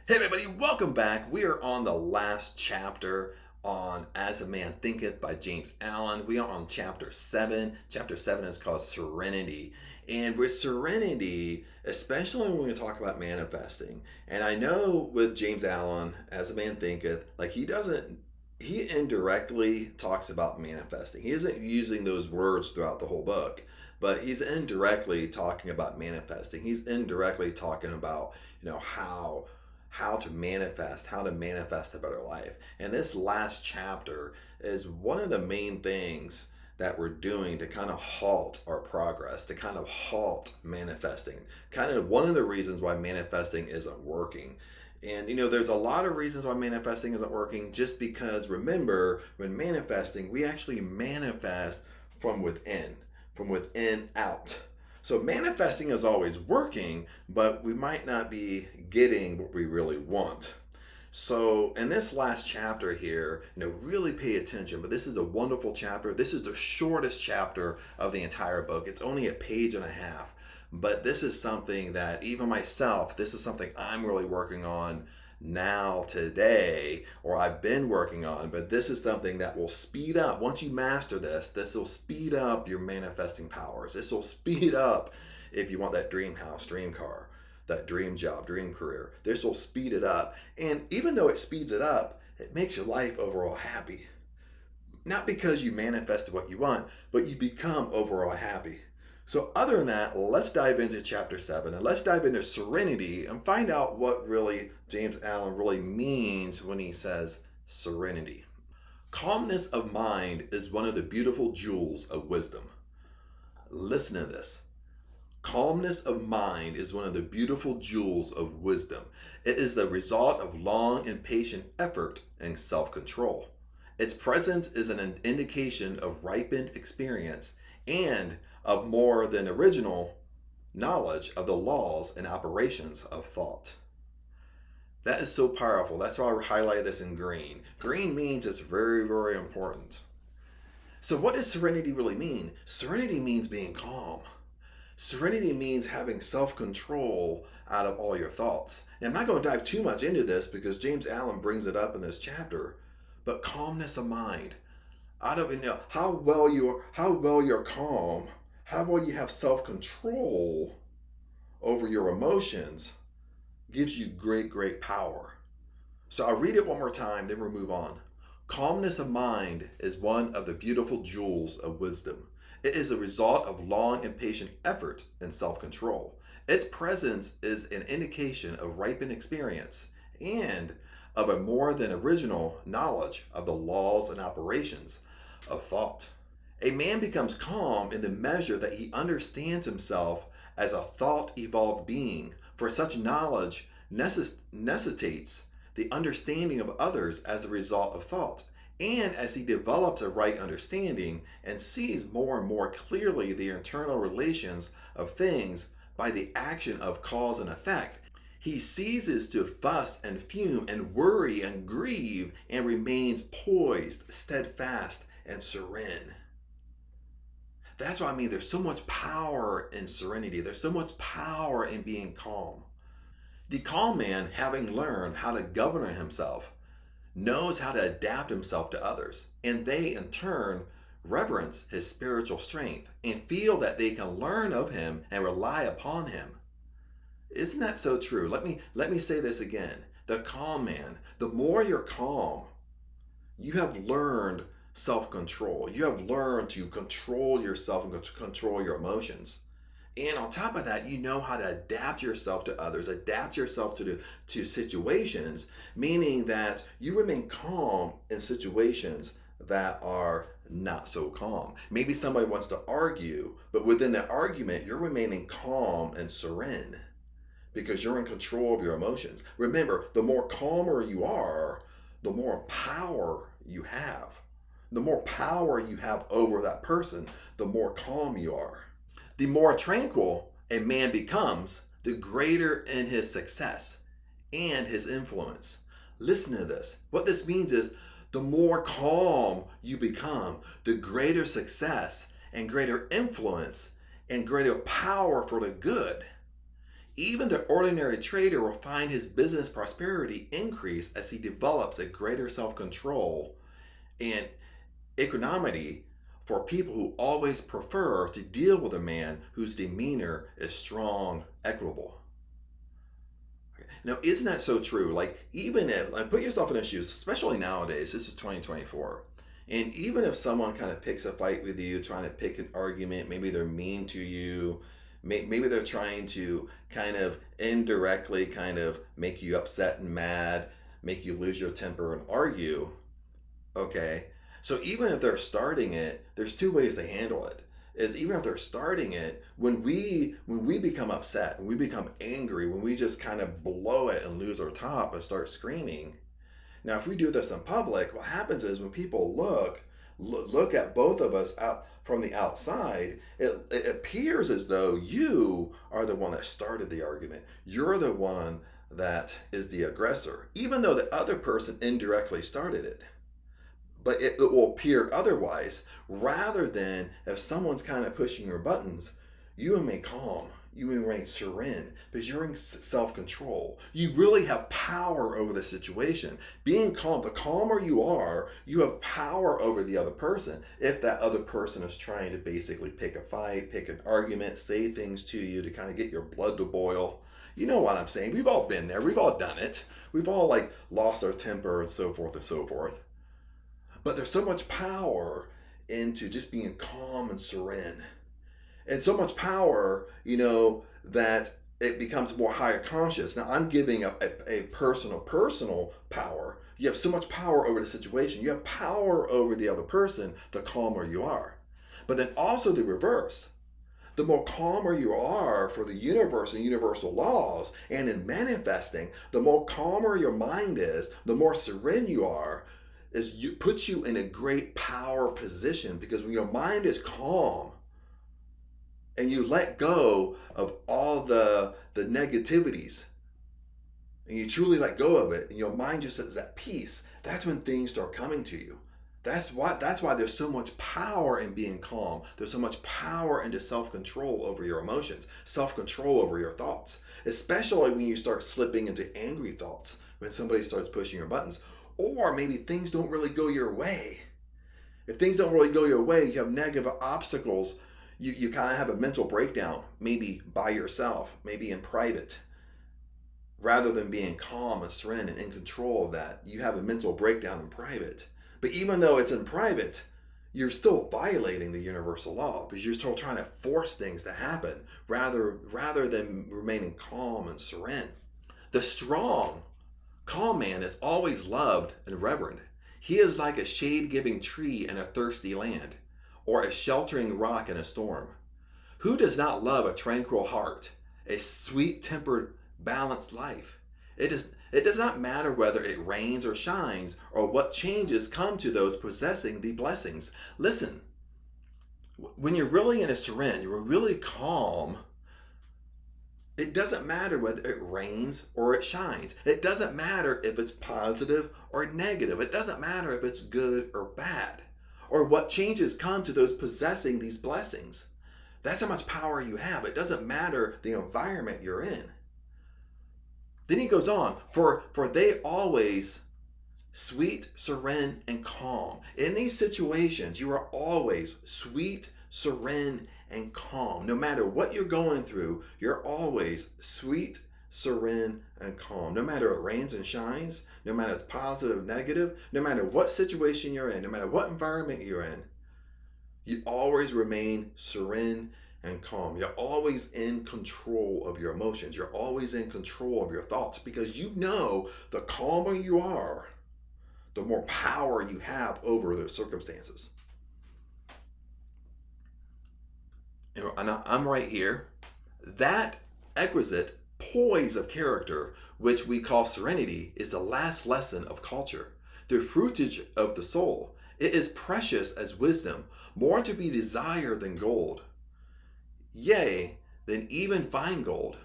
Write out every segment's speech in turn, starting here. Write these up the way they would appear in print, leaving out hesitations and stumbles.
Hey everybody, welcome back. We are on the last chapter on As a Man Thinketh by James Allen. We are on chapter 7. Chapter 7 is called Serenity. And with serenity, especially when we talk about manifesting, and I know with James Allen, As a Man Thinketh, he indirectly talks about manifesting. He isn't using those words throughout the whole book, but he's indirectly talking about manifesting. He's indirectly talking about, how to manifest a better life. And this last chapter is one of the main things that we're doing to kind of halt our progress, to kind of halt manifesting. Kind of one of the reasons why manifesting isn't working. And there's a lot of reasons why manifesting isn't working, just because remember, when manifesting, we actually manifest from within out. So manifesting is always working, but we might not be getting what we really want. So in this last chapter here, really pay attention, but this is a wonderful chapter. This is the shortest chapter of the entire book. It's only a page and a half, but this is something that even myself, this is something I'm really working on now today, or I've been working on, but this is something that will speed up. Once you master this will speed up your manifesting powers. This will speed up if you want that dream house, dream car, that dream job, dream career. This will speed it up. And even though it speeds it up, it makes your life overall happy. Not because you manifested what you want, but you become overall happy. So other than that, let's dive into chapter 7 and let's dive into serenity and find out what really James Allen really means when he says serenity. Calmness of mind is one of the beautiful jewels of wisdom. Listen to this. Calmness of mind is one of the beautiful jewels of wisdom. It is the result of long and patient effort and self-control. Its presence is an indication of ripened experience and of more than original knowledge of the laws and operations of thought. That is so powerful. That's why I highlighted this in green. Green means it's very, very important. So what does serenity really mean? Serenity means being calm. Serenity means having self-control out of all your thoughts. And I'm not going to dive too much into this because James Allen brings it up in this chapter, but calmness of mind. Out of how well you're calm, how well you have self-control over your emotions gives you great, great power. So I'll read it one more time, then we'll move on. Calmness of mind is one of the beautiful jewels of wisdom. It is a result of long and patient effort and self-control. Its presence is an indication of ripened experience and of a more than original knowledge of the laws and operations of thought. A man becomes calm in the measure that he understands himself as a thought-evolved being, for such knowledge necessitates the understanding of others as a result of thought. And as he develops a right understanding and sees more and more clearly the internal relations of things by the action of cause and effect, he ceases to fuss and fume and worry and grieve and remains poised, steadfast, and serene. That's what I mean. There's so much power in serenity. There's so much power in being calm. The calm man, having learned how to govern himself, knows how to adapt himself to others, and they in turn reverence his spiritual strength and feel that they can learn of him and rely upon him. Isn't that so true? Let me say this again. The calm man, the more you're calm, you have learned self-control. You have learned to control yourself and to control your emotions. And on top of that, you know how to adapt yourself to others, adapt yourself to situations, meaning that you remain calm in situations that are not so calm. Maybe somebody wants to argue, but within that argument, you're remaining calm and serene because you're in control of your emotions. Remember, the more calmer you are, the more power you have. The more power you have over that person, the more calm you are. The more tranquil a man becomes, the greater in his success and his influence. Listen to this. What this means is the more calm you become, the greater success and greater influence and greater power for the good. Even the ordinary trader will find his business prosperity increase as he develops a greater self-control and equanimity for people who always prefer to deal with a man whose demeanor is strong, equitable. Now, isn't that so true? Like, even if, like, put yourself in his shoes, especially nowadays, this is 2024. And even if someone kind of picks a fight with you, trying to pick an argument, maybe they're mean to you, maybe they're trying to kind of indirectly kind of make you upset and mad, make you lose your temper and argue, okay? So even if they're starting it, there's two ways they handle it. Is even if they're starting it, when we become upset, when we become angry, when we just kind of blow it and lose our top and start screaming. Now, if we do this in public, what happens is when people look at both of us out from the outside, it appears as though you are the one that started the argument. You're the one that is the aggressor, even though the other person indirectly started it. But it will appear otherwise, rather than if someone's kind of pushing your buttons, you remain calm, you remain serene, because you're in self-control. You really have power over the situation. Being calm, the calmer you are, you have power over the other person. If that other person is trying to basically pick a fight, pick an argument, say things to you to kind of get your blood to boil. You know what I'm saying? We've all been there. We've all done it. We've all like lost our temper and so forth and so forth. But there's so much power into just being calm and serene. And so much power, that it becomes more higher conscious. Now, I'm giving a personal power. You have so much power over the situation. You have power over the other person, the calmer you are. But then also the reverse. The more calmer you are for the universe and universal laws, and in manifesting, the more calmer your mind is, the more serene you are, puts you in a great power position, because when your mind is calm and you let go of all the negativities and you truly let go of it and your mind just is at peace, that's when things start coming to you. That's why there's so much power in being calm. There's so much power into self-control over your emotions, self-control over your thoughts, especially when you start slipping into angry thoughts, when somebody starts pushing your buttons. Or maybe things don't really go your way. If things don't really go your way, you have negative obstacles, you kind of have a mental breakdown, maybe by yourself, maybe in private. Rather than being calm and serene and in control of that, you have a mental breakdown in private. But even though it's in private, you're still violating the universal law, because you're still trying to force things to happen rather than remaining calm and serene. The strong, calm man is always loved and revered. He is like a shade-giving tree in a thirsty land, or a sheltering rock in a storm. Who does not love a tranquil heart, a sweet-tempered, balanced life? It does not matter whether it rains or shines, or what changes come to those possessing the blessings. Listen, when you're really in a serene, you're really calm, it doesn't matter whether it rains or it shines. It doesn't matter if it's positive or negative. It doesn't matter if it's good or bad, or what changes come to those possessing these blessings. That's how much power you have. It doesn't matter the environment you're in. Then he goes on, for they always sweet, serene, and calm. In these situations, you are always sweet, serene, and calm. No matter what you're going through, you're always sweet, serene, and calm. No matter it rains and shines, no matter it's positive, negative, no matter what situation you're in, no matter what environment you're in, you always remain serene and calm. You're always in control of your emotions. You're always in control of your thoughts, because you know the calmer you are, the more power you have over those circumstances. And I'm right here. That exquisite poise of character, which we call serenity, is the last lesson of culture, the fruitage of the soul. It is precious as wisdom, more to be desired than gold, yea, than even fine gold.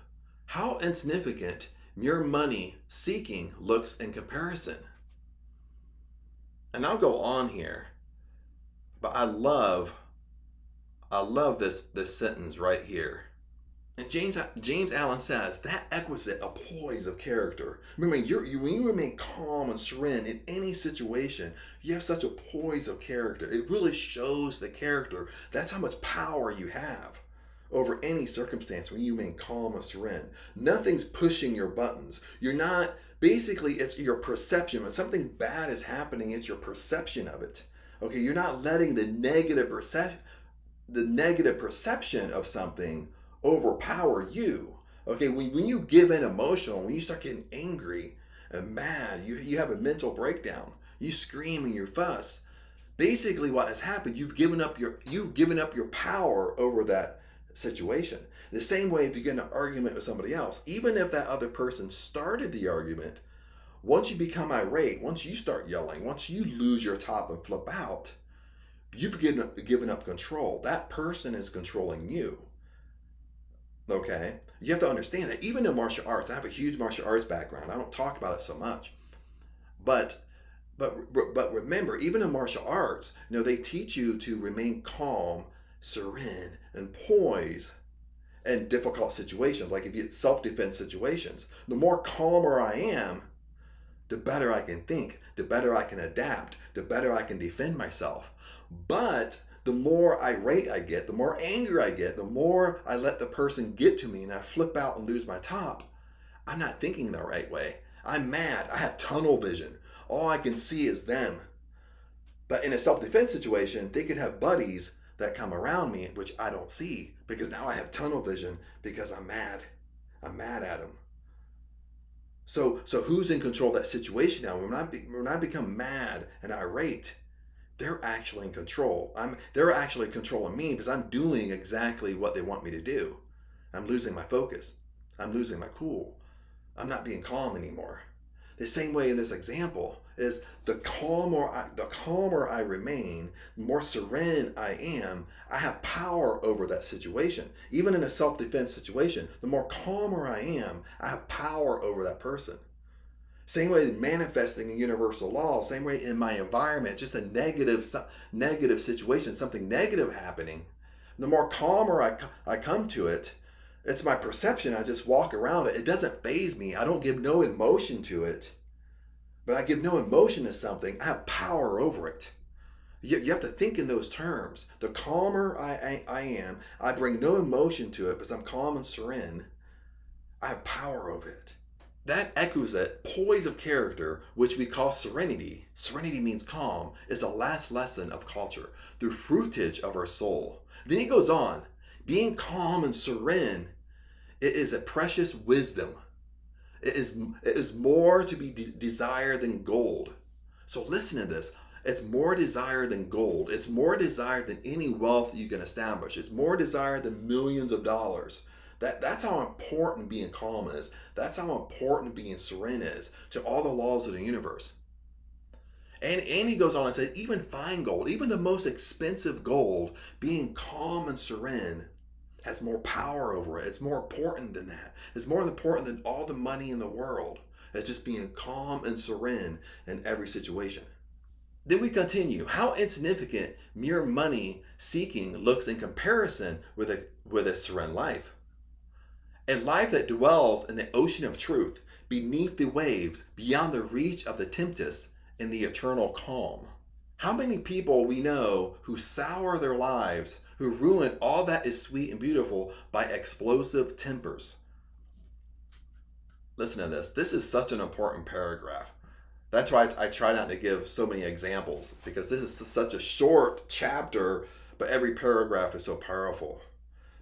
How insignificant mere money seeking looks in comparison. And I'll go on here, but I love this sentence right here. And James Allen says that exquisite a poise of character. Remember, when you remain calm and serene in any situation, you have such a poise of character. It really shows the character. That's how much power you have over any circumstance when you remain calm and serene. Nothing's pushing your buttons. You're not, basically, it's your perception. When something bad is happening, it's your perception of it. Okay, you're not letting the negative perception of something overpower you. Okay, when you give in emotional, when you start getting angry and mad, you have a mental breakdown. You scream and you fuss. Basically, what has happened, you've given up your power over that situation. The same way if you get in an argument with somebody else, even if that other person started the argument, once you become irate, once you start yelling, once you lose your top and flip out, you've given up control. That person is controlling you. Okay? You have to understand that even in martial arts, I have a huge martial arts background. I don't talk about it so much. But remember, even in martial arts, they teach you to remain calm, serene, and poise in difficult situations. Like if you get self-defense situations, the more calmer I am, the better I can think, the better I can adapt, the better I can defend myself. But the more irate I get, the more anger I get, the more I let the person get to me and I flip out and lose my top, I'm not thinking the right way. I'm mad. I have tunnel vision. All I can see is them. But in a self-defense situation, they could have buddies that come around me, which I don't see, because now I have tunnel vision because I'm mad. I'm mad at them. So who's in control of that situation now? When I become mad and irate, they're actually in control. They're actually controlling me because I'm doing exactly what they want me to do. I'm losing my focus. I'm losing my cool. I'm not being calm anymore. The same way in this example is the calmer I remain, the more serene I am, I have power over that situation. Even in a self-defense situation, the more calmer I am, I have power over that person. Same way manifesting a universal law, same way in my environment, just a negative situation, something negative happening, the more calmer I come to it, it's my perception. I just walk around it. It doesn't faze me. I don't give no emotion to it. But I give no emotion to something. I have power over it. You have to think in those terms. The calmer I am, I bring no emotion to it because I'm calm and serene. I have power over it. That exquisite poise of character, which we call serenity means calm, is the last lesson of culture, the fruitage of our soul. Then he goes on, being calm and serene, it is a precious wisdom. It is more to be desired than gold. So listen to this. It's more desired than gold. It's more desired than any wealth you can establish. It's more desired than millions of dollars. That's how important being calm is. That's how important being serene is to all the laws of the universe. And he goes on and says, even fine gold, even the most expensive gold, being calm and serene has more power over it. It's more important than that. It's more important than all the money in the world. It's just being calm and serene in every situation. Then we continue. How insignificant mere money seeking looks in comparison with a serene life. A life that dwells in the ocean of truth, beneath the waves, beyond the reach of the tempest, in the eternal calm. How many people we know who sour their lives, who ruin all that is sweet and beautiful by explosive tempers? Listen to this. This is such an important paragraph. That's why I try not to give so many examples, because this is such a short chapter, but every paragraph is so powerful.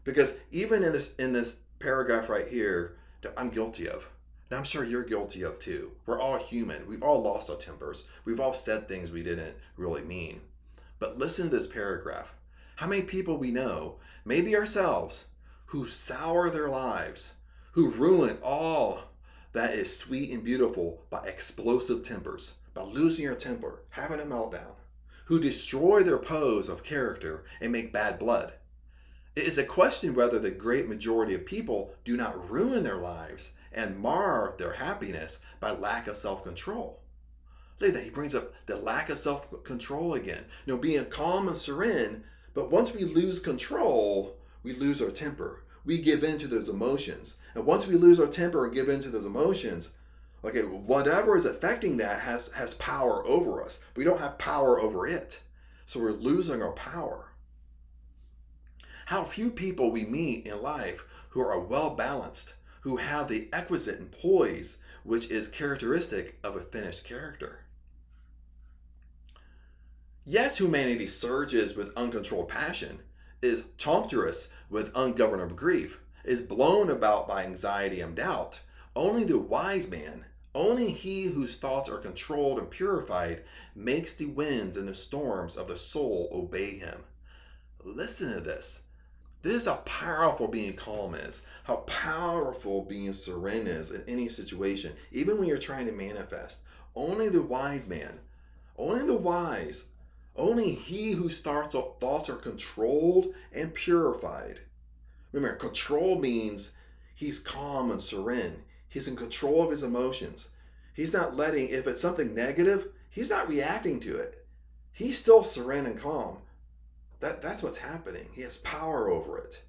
Because even in this paragraph right here that I'm guilty of, and I'm sure you're guilty of too. We're all human. We've all lost our tempers. We've all said things we didn't really mean. But listen to this paragraph. How many people we know, maybe ourselves, who sour their lives, who ruin all that is sweet and beautiful by explosive tempers, by losing your temper, having a meltdown, who destroy their pose of character and make bad blood. It is a question whether the great majority of people do not ruin their lives and mar their happiness by lack of self-control. Look at that. He brings up the lack of self-control again. Being calm and serene, but once we lose control, we lose our temper. we give in to those emotions. And once we lose our temper and give in to those emotions, okay, whatever is affecting that has power over us. We don't have power over it. So we're losing our power. How few people we meet in life who are well balanced, who have the exquisite poise, which is characteristic of a finished character. Yes, humanity surges with uncontrolled passion, is tumultuous with ungovernable grief, is blown about by anxiety and doubt. Only the wise man, only he whose thoughts are controlled and purified, makes the winds and the storms of the soul obey him. Listen to this. This is how powerful being calm is, how powerful being serene is in any situation, even when you're trying to manifest. Only the wise man, only the wise, only he whose thoughts are controlled and purified. Remember, control means he's calm and serene. He's in control of his emotions. He's not letting, if it's something negative, he's not reacting to it. He's still serene and calm. That's what's happening. He has power over it.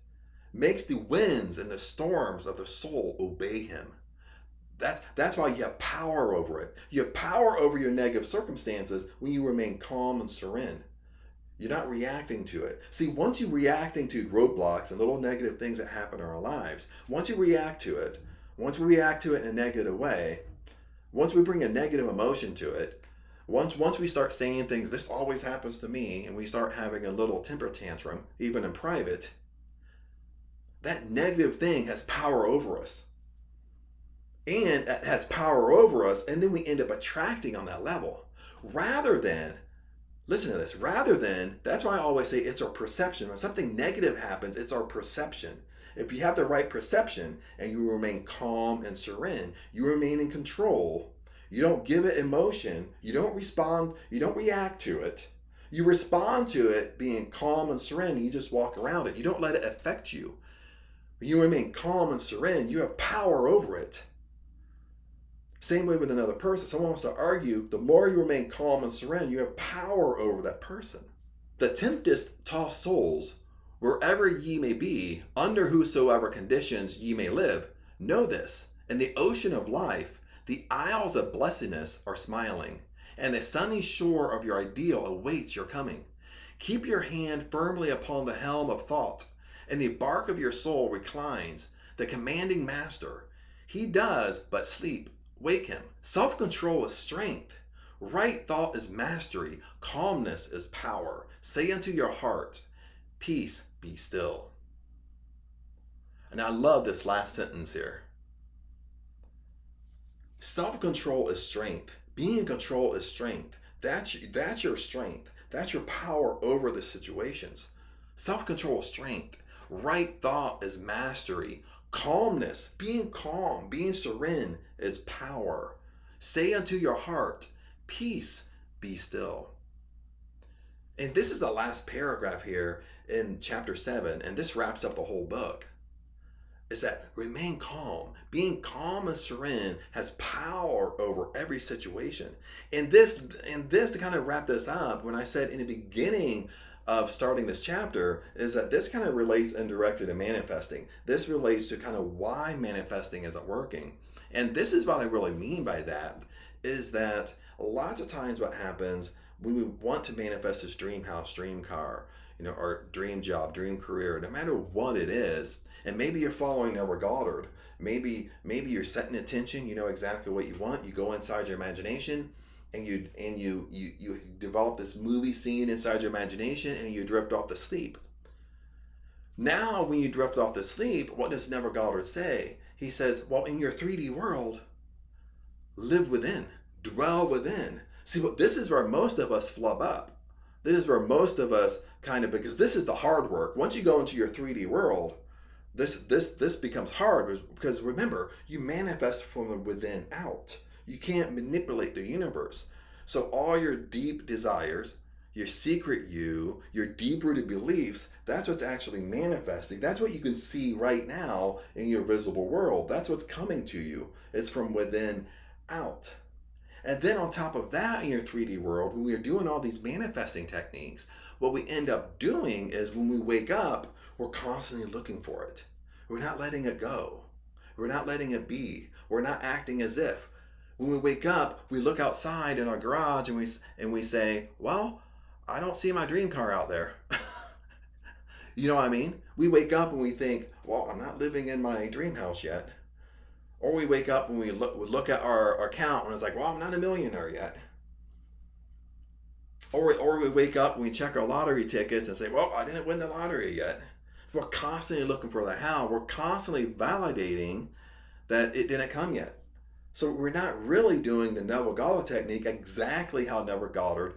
Makes the winds and the storms of the soul obey him. That's why you have power over it. You have power over your negative circumstances when you remain calm and serene. You're not reacting to it. See, once you're reacting to roadblocks and little negative things that happen in our lives, once we react to it in a negative way, once we bring a negative emotion to it, once we start saying things, this always happens to me, and we start having a little temper tantrum, even in private, that negative thing has power over us. And it has power over us, and then we end up attracting on that level. Listen to this, that's why I always say it's our perception. When something negative happens, it's our perception. If you have the right perception and you remain calm and serene, you remain in control. You don't give it emotion. You don't respond. You don't react to it. You respond to it being calm and serene. And you just walk around it. You don't let it affect you. When you remain calm and serene, you have power over it. Same way with another person. Someone wants to argue, the more you remain calm and serene, you have power over that person. The tempest tossed souls, wherever ye may be, under whosoever conditions ye may live, know this: in the ocean of life, the isles of blessedness are smiling, and the sunny shore of your ideal awaits your coming. Keep your hand firmly upon the helm of thought, and the bark of your soul reclines, the commanding master. He does but sleep. Wake him. Self-control is strength. Right thought is mastery. Calmness is power. Say unto your heart, peace, be still. And I love this last sentence here. Self-control is strength. Being in control is strength. That's your strength. That's your power over the situations. Self-control is strength. Right thought is mastery. Calmness, being calm, being serene is power. Say unto your heart, peace, be still. And this is the last paragraph here in chapter 7, and this wraps up the whole book. Is that remain calm. Being calm and serene has power over every situation. And this to kind of wrap this up, when I said in the beginning of starting this chapter, is that this kind of relates indirectly to manifesting. This relates to kind of why manifesting isn't working. And this is what I really mean by that, is that lots of times what happens when we want to manifest this dream house, dream car, our dream job, dream career, no matter what it is, and maybe you're following Neville Goddard, maybe you're setting attention, you know exactly what you want, you go inside your imagination, and you develop this movie scene inside your imagination, and you drift off to sleep. Now, when you drift off to sleep, what does Neville Goddard say? He says, well, in your 3D world, live within, dwell within. See, this is where most of us flub up. This is where most of us because this is the hard work. Once you go into your 3D world, this becomes hard, because remember, you manifest from within out. You can't manipulate the universe. So all your deep desires, your secret you, your deep-rooted beliefs, that's what's actually manifesting. That's what you can see right now in your visible world. That's what's coming to you. It's from within out. And then on top of that, in your 3D world, when we're doing all these manifesting techniques, what we end up doing is when we wake up, we're constantly looking for it. We're not letting it go. We're not letting it be. We're not acting as if. When we wake up, we look outside in our garage and we say, well, I don't see my dream car out there. You know what I mean? We wake up and we think, well, I'm not living in my dream house yet. Or we wake up and we look at our account and it's like, well, I'm not a millionaire yet. Or we wake up and we check our lottery tickets and say, well, I didn't win the lottery yet. We're constantly looking for the how. We're constantly validating that it didn't come yet. So we're not really doing the Neville Goddard technique exactly how Neville Goddard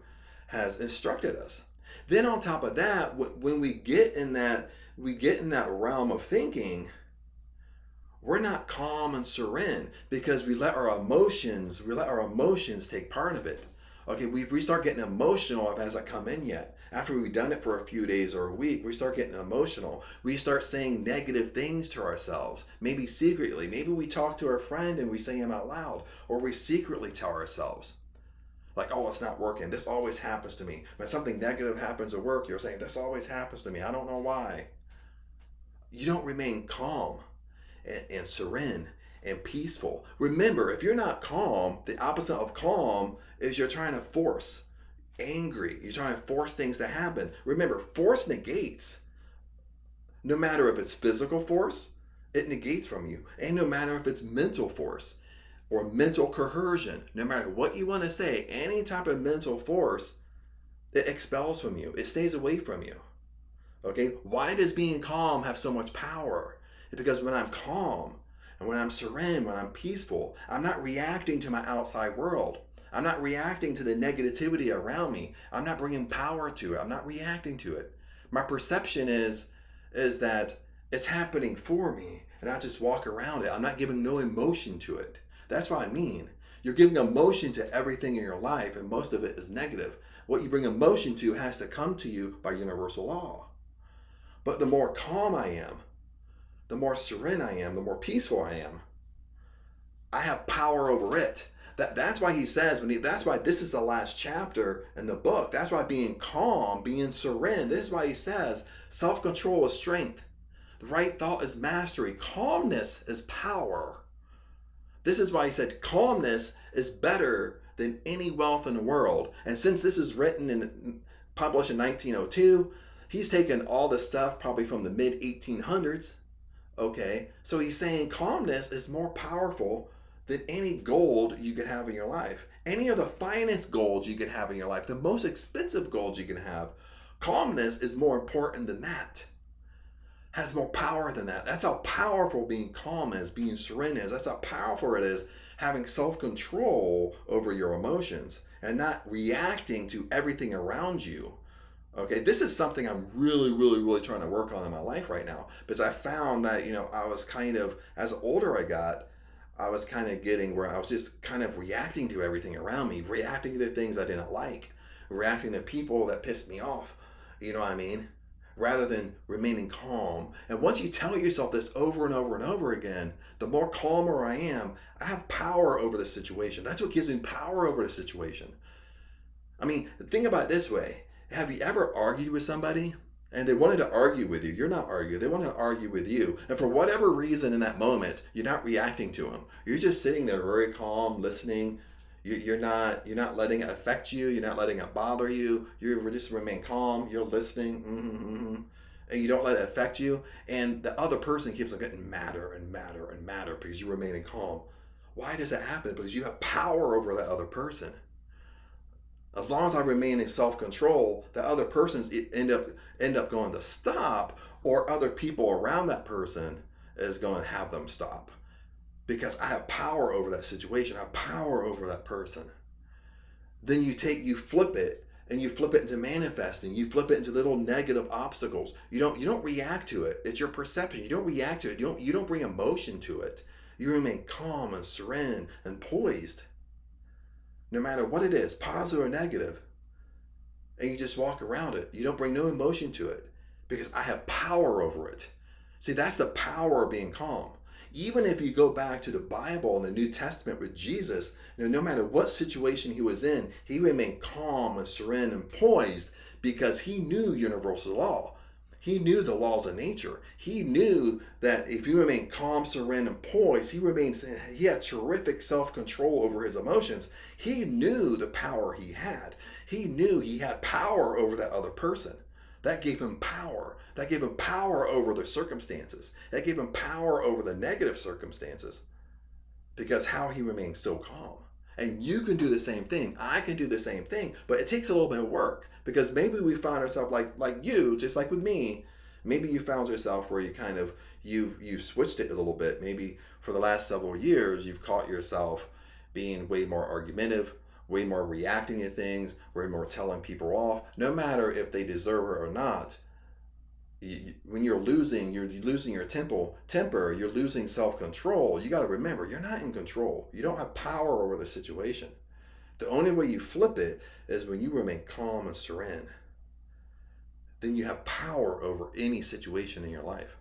has instructed us. Then on top of that, when we get in that realm of thinking, we're not calm and serene because we let our emotions take part of it. Okay, we start getting emotional if it hasn't come in yet. After we've done it for a few days or a week, we start getting emotional. We start saying negative things to ourselves, maybe secretly. Maybe we talk to our friend and we say them out loud, or we secretly tell ourselves, like, oh, it's not working. This always happens to me. When something negative happens at work, you're saying, this always happens to me. I don't know why. You don't remain calm and serene and peaceful. Remember, if you're not calm, the opposite of calm is you're trying to force. Angry. You're trying to force things to happen. Remember, force negates. No matter if it's physical force, it negates from you. And no matter if it's mental force or mental coercion, no matter what you want to say, any type of mental force, it expels from you. It stays away from you. Okay? Why does being calm have so much power? It's because when I'm calm and when I'm serene, when I'm peaceful, I'm not reacting to my outside world. I'm not reacting to the negativity around me. I'm not bringing power to it. I'm not reacting to it. My perception is that it's happening for me and I just walk around it. I'm not giving no emotion to it. That's what I mean. You're giving emotion to everything in your life and most of it is negative. What you bring emotion to has to come to you by universal law. But the more calm I am, the more serene I am, the more peaceful I am, I have power over it. That's why he says, that's why this is the last chapter in the book. That's why being calm, being serene, this is why he says self-control is strength. The right thought is mastery. Calmness is power. This is why he said calmness is better than any wealth in the world. And since this is written and published in 1902, he's taken all the stuff probably from the mid 1800s. Okay, so he's saying calmness is more powerful than any gold you could have in your life. Any of the finest gold you could have in your life, the most expensive gold you can have, calmness is more important than that. Has more power than that. That's how powerful being calm is, being serene is. That's how powerful it is having self-control over your emotions and not reacting to everything around you. Okay, this is something I'm really trying to work on in my life right now because I found that, I was kind of, as older I was kind of getting where I was just kind of reacting to everything around me, reacting to the things I didn't like, reacting to people that pissed me off, you know what I mean? Rather than remaining calm. And once you tell yourself this over and over and over again, the more calmer I am, I have power over the situation. That's what gives me power over the situation. I mean, think about it this way. Have you ever argued with somebody and they wanted to argue with you? You're not arguing. They wanted to argue with you. And for whatever reason in that moment, you're not reacting to them. You're just sitting there very calm, listening. You're not letting it affect you. You're not letting it bother you. You just remain calm. You're listening. And you don't let it affect you. And the other person keeps on getting madder and madder and madder because you're remaining calm. Why does that happen? Because you have power over that other person. As long as I remain in self-control, the other persons end up going to stop, or other people around that person is going to have them stop. Because I have power over that situation. I have power over that person. Then you flip it, and you flip it into manifesting. You flip it into little negative obstacles. You don't react to it. It's your perception. You don't react to it. You don't bring emotion to it. You remain calm and serene and poised. No matter what it is, positive or negative. And you just walk around it. You don't bring no emotion to it because I have power over it. See, that's the power of being calm. Even if you go back to the Bible and the New Testament with Jesus, no matter what situation he was in, he remained calm and serene and poised because he knew universal law. He knew the laws of nature. He knew that if you remain calm, serene, and poised, he had terrific self-control over his emotions. He knew the power he had. He knew he had power over that other person. That gave him power. That gave him power over the circumstances. That gave him power over the negative circumstances. Because how he remained so calm. And you can do the same thing. I can do the same thing, but it takes a little bit of work, because maybe we find ourselves like you, just like with me. Maybe you found yourself where you've switched it a little bit. Maybe for the last several years you've caught yourself being way more argumentative, way more reacting to things, way more telling people off, no matter if they deserve it or not. When you're losing your temper, you're losing self-control. You got to remember, you're not in control. You don't have power over the situation. The only way you flip it is when you remain calm and serene. Then you have power over any situation in your life.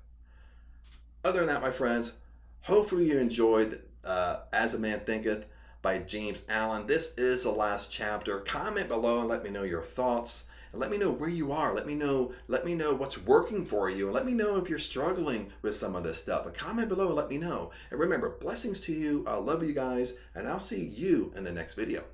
Other than that, my friends, hopefully you enjoyed As a Man Thinketh by James Allen. This is the last chapter. Comment below and let me know your thoughts. And let me know where you are. Let me know what's working for you. And let me know if you're struggling with some of this stuff. But comment below and let me know. And remember, blessings to you. I love you guys. And I'll see you in the next video.